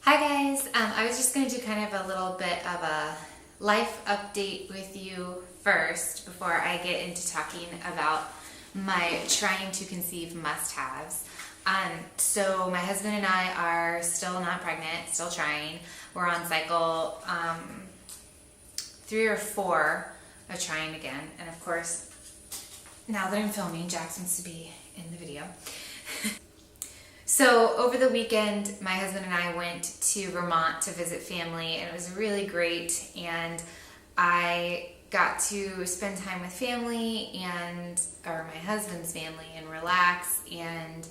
Hi guys, I was just going to do kind of a little bit of a life update with you first before I get into talking about my trying to conceive must-haves. So my husband and I are still not pregnant, still trying. We're on cycle 3 or 4 of trying again, and of course now that I'm filming, Jax wants to be in the video. So over the weekend, my husband and I went to Vermont to visit family, and it was really great, and I got to spend time with family or my husband's family and relax, and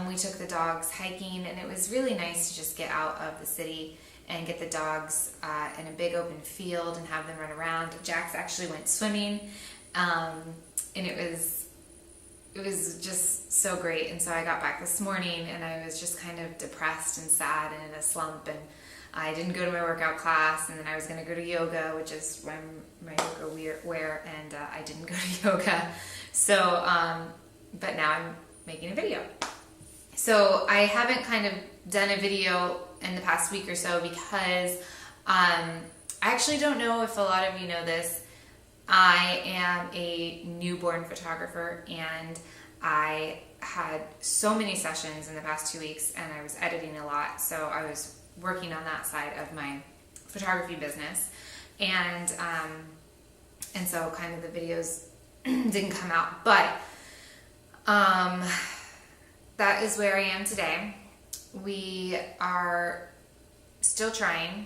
we took the dogs hiking, and it was really nice to just get out of the city and get the dogs in a big open field and have them run around. Jax actually went swimming, and it was just so great. And so I got back this morning and I was just kind of depressed and sad and in a slump, and I didn't go to my workout class, and then I was going to go to yoga, which is my yoga wear, and I didn't go to yoga. So but now I'm making a video. So I haven't kind of done a video in the past week or so because I actually don't know if a lot of you know this. I am a newborn photographer, and I had so many sessions in the past 2 weeks, and I was editing a lot, so I was working on that side of my photography business, and so kind of the videos didn't come out, but that is where I am today. We are still trying.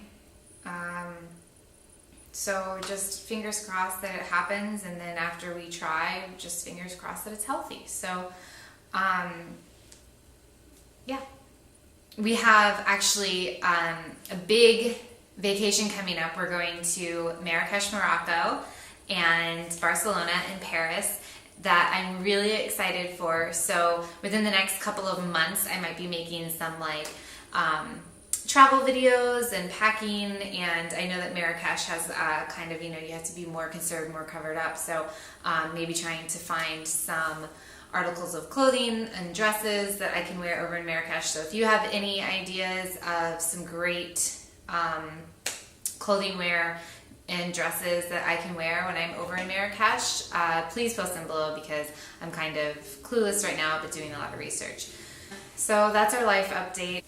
So just fingers crossed that it happens, and then after we try, just fingers crossed that it's healthy. So, yeah. We have actually a big vacation coming up. We're going to Marrakesh, Morocco, and Barcelona and Paris that I'm really excited for. So within the next couple of months, I might be making some travel videos and packing, and I know that Marrakesh has kind of, you have to be more conserved, more covered up, so maybe trying to find some articles of clothing and dresses that I can wear over in Marrakesh. So if you have any ideas of some great clothing wear and dresses that I can wear when I'm over in Marrakesh, please post them below, because I'm kind of clueless right now, but doing a lot of research. So that's our life update.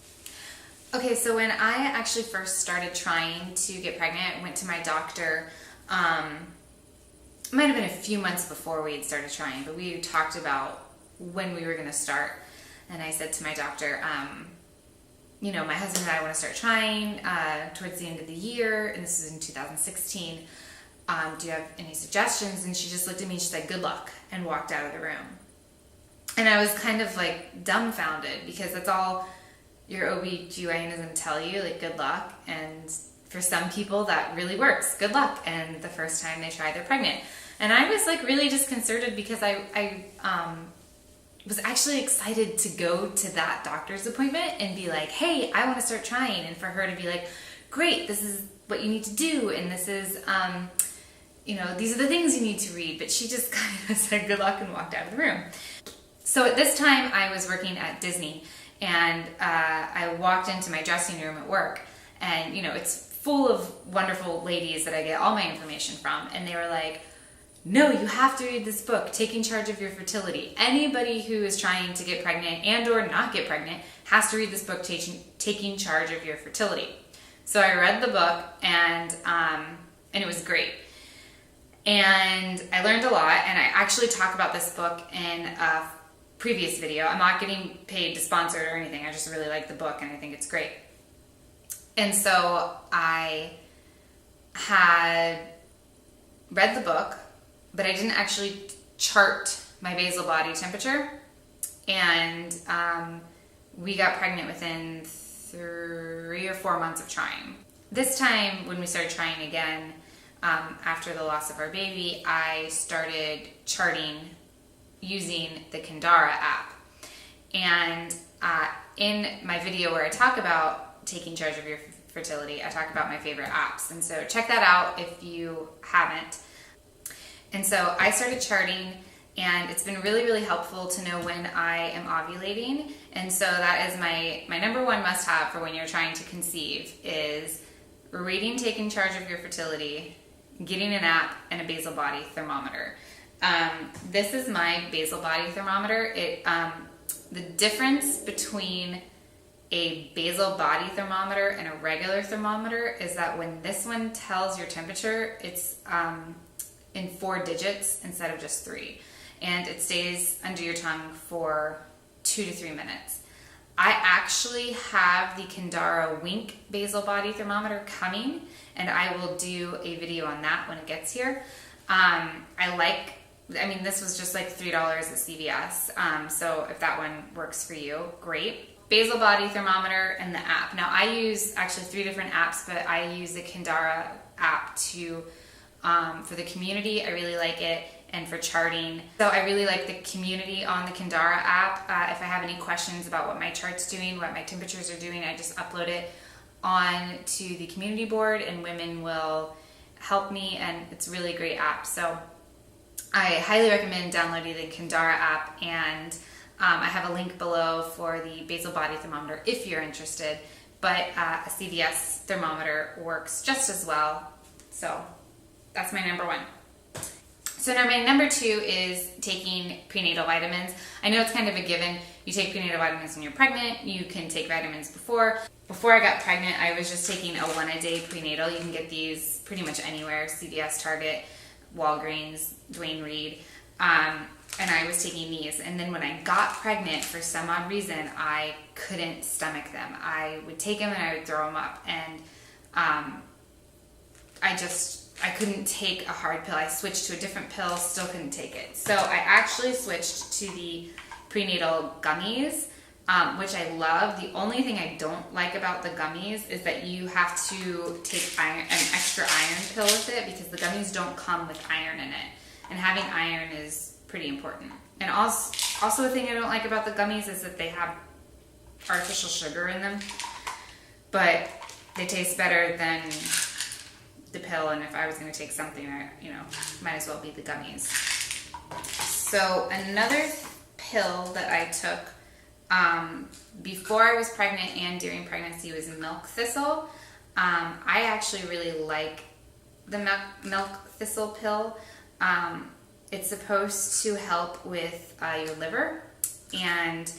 Okay, so when I actually first started trying to get pregnant, I went to my doctor. It might have been a few months before we had started trying, but we talked about when we were going to start. And I said to my doctor, my husband and I want to start trying towards the end of the year, and this is in 2016. Do you have any suggestions? And she just looked at me and she said, "Good luck," and walked out of the room. And I was kind of like dumbfounded, because that's all your OB/GYN is going to tell you, like, good luck. And for some people that really works, good luck, and the first time they try, they're pregnant. And I was like really disconcerted, because I was actually excited to go to that doctor's appointment and be like, hey, I want to start trying, and for her to be like, great, this is what you need to do, and this is these are the things you need to read. But she just kind of said good luck and walked out of the room. So at this time I was working at Disney, and I walked into my dressing room at work, and it's full of wonderful ladies that I get all my information from, and they were like, no, you have to read this book, Taking Charge of Your Fertility. Anybody who is trying to get pregnant and or not get pregnant has to read this book, Taking Charge of Your Fertility. So I read the book, and it was great. And I learned a lot, and I actually talk about this book in a previous video. I'm not getting paid to sponsor it or anything. I just really like the book, and I think it's great. And so I had read the book, but I didn't actually chart my basal body temperature, and we got pregnant within 3 or 4 months of trying. This time, when we started trying again, after the loss of our baby, I started charting using the Kindara app. And in my video where I talk about taking charge of your fertility, I talk about my favorite apps. And so check that out if you haven't. And so I started charting, and it's been really, really helpful to know when I am ovulating. And so that is my number one must-have for when you're trying to conceive is reading Taking Charge of Your Fertility, getting an app, and a basal body thermometer. This is my basal body thermometer. The difference between a basal body thermometer and a regular thermometer is that when this one tells your temperature, it's in 4 digits instead of just 3. And it stays under your tongue for 2 to 3 minutes. I actually have the Kindara Wink basal body thermometer coming, and I will do a video on that when it gets here. This was just like $3 at CVS, so if that one works for you, great. Basal body thermometer and the app. Now I use actually 3 different apps, but I use the Kindara app for the community. I really like it, and for charting. So I really like the community on the Kindara app. If I have any questions about what my chart's doing, what my temperatures are doing, I just upload it on to the community board and women will help me, and it's a really great app. So I highly recommend downloading the Kindara app, and I have a link below for the basal body thermometer if you're interested, but a CVS thermometer works just as well. So that's my number one. So now my number 2 is taking prenatal vitamins. I know it's kind of a given. You take prenatal vitamins when you're pregnant. You can take vitamins before. Before I got pregnant, I was just taking a 1-a-day prenatal. You can get these pretty much anywhere, CVS, Target, Walgreens, Duane Reade. And I was taking these. And then when I got pregnant, for some odd reason, I couldn't stomach them. I would take them and I would throw them up. And I couldn't take a hard pill. I switched to a different pill, still couldn't take it. So I actually switched to the prenatal gummies, which I love. The only thing I don't like about the gummies is that you have to take an extra iron pill with it, because the gummies don't come with iron in it. And having iron is pretty important. And also a thing I don't like about the gummies is that they have artificial sugar in them, but they taste better than the pill, and if I was going to take something, might as well be the gummies. So another pill that I took before I was pregnant and during pregnancy was milk thistle. I actually really like the milk thistle pill. It's supposed to help with your liver, and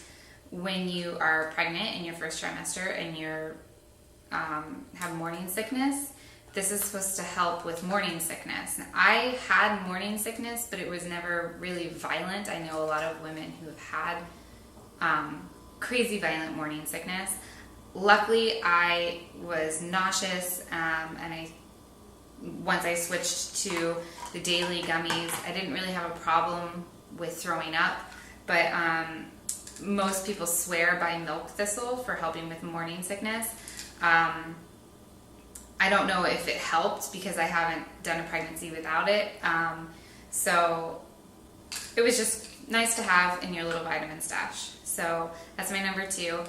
when you are pregnant in your first trimester and you're have morning sickness, this is supposed to help with morning sickness. Now, I had morning sickness, but it was never really violent. I know a lot of women who have had crazy violent morning sickness. Luckily, I was nauseous, and once I switched to the daily gummies, I didn't really have a problem with throwing up, but most people swear by milk thistle for helping with morning sickness. I don't know if it helped because I haven't done a pregnancy without it. So it was just nice to have in your little vitamin stash. So that's my number 2,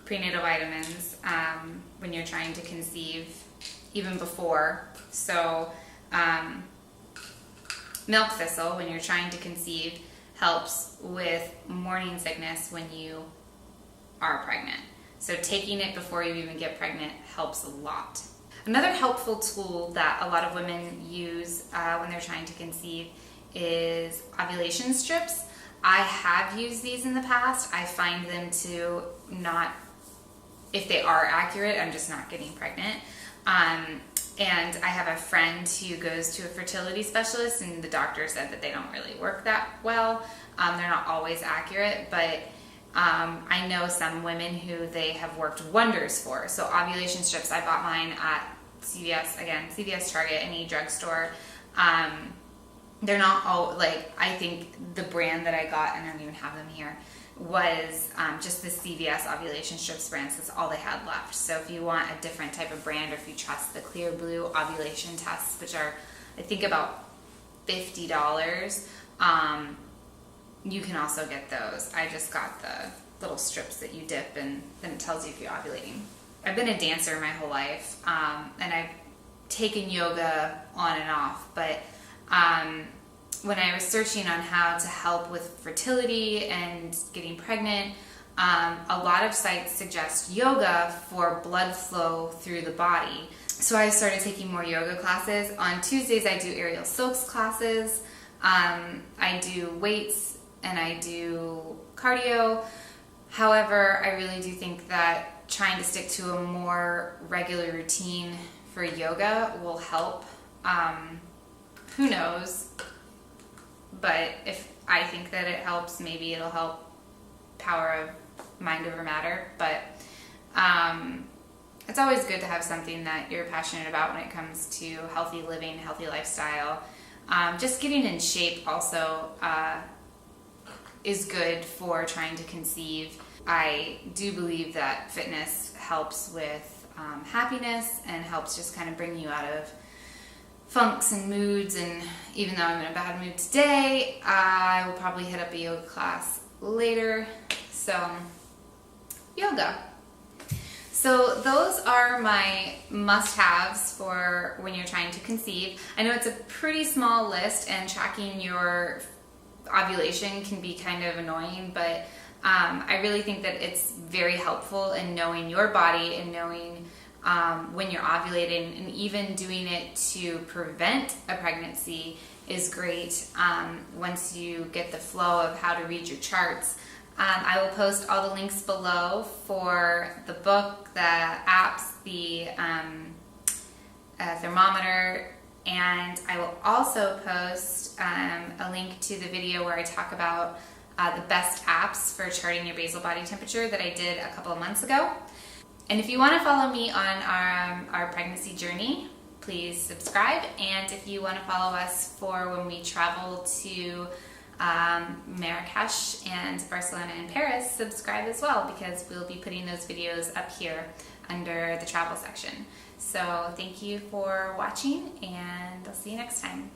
prenatal vitamins, when you're trying to conceive, even before. So milk thistle, when you're trying to conceive, helps with morning sickness when you are pregnant. So taking it before you even get pregnant helps a lot. Another helpful tool that a lot of women use when they're trying to conceive is ovulation strips. I have used these in the past. I find them to not, if they are accurate, I'm just not getting pregnant. And I have a friend who goes to a fertility specialist, and the doctor said that they don't really work that well. They're not always accurate, but I know some women who they have worked wonders for. So ovulation strips, I bought mine at CVS, Target, any drugstore. They're not all, I think the brand that I got, and I don't even have them here, was just the CVS ovulation strips brand. So that's all they had left. So if you want a different type of brand, or if you trust the Clear Blue ovulation tests, which are, I think, about $50, you can also get those. I just got the little strips that you dip, and then it tells you if you're ovulating. I've been a dancer my whole life, and I've taken yoga on and off, but when I was searching on how to help with fertility and getting pregnant, a lot of sites suggest yoga for blood flow through the body. So I started taking more yoga classes. On Tuesdays, I do aerial silks classes. I do weights and I do cardio. However, I really do think that trying to stick to a more regular routine for yoga will help. Who knows? But if I think that it helps, maybe it'll help power of mind over matter. But it's always good to have something that you're passionate about when it comes to healthy living, healthy lifestyle. Just getting in shape also is good for trying to conceive. I do believe that fitness helps with happiness and helps just kind of bring you out of funks and moods. And even though I'm in a bad mood today, I will probably hit up a yoga class later. So, yoga. So those are my must-haves for when you're trying to conceive. I know it's a pretty small list, and tracking your ovulation can be kind of annoying, but I really think that it's very helpful in knowing your body and knowing when you're ovulating, and even doing it to prevent a pregnancy is great once you get the flow of how to read your charts. I will post all the links below for the book, the apps, the thermometer, and I will also post a link to the video where I talk about the best apps for charting your basal body temperature that I did a couple of months ago. And if you want to follow me on our pregnancy journey, please subscribe. And if you want to follow us for when we travel to Marrakesh and Barcelona and Paris, subscribe as well, because we'll be putting those videos up here under the travel section. So thank you for watching, and I'll see you next time.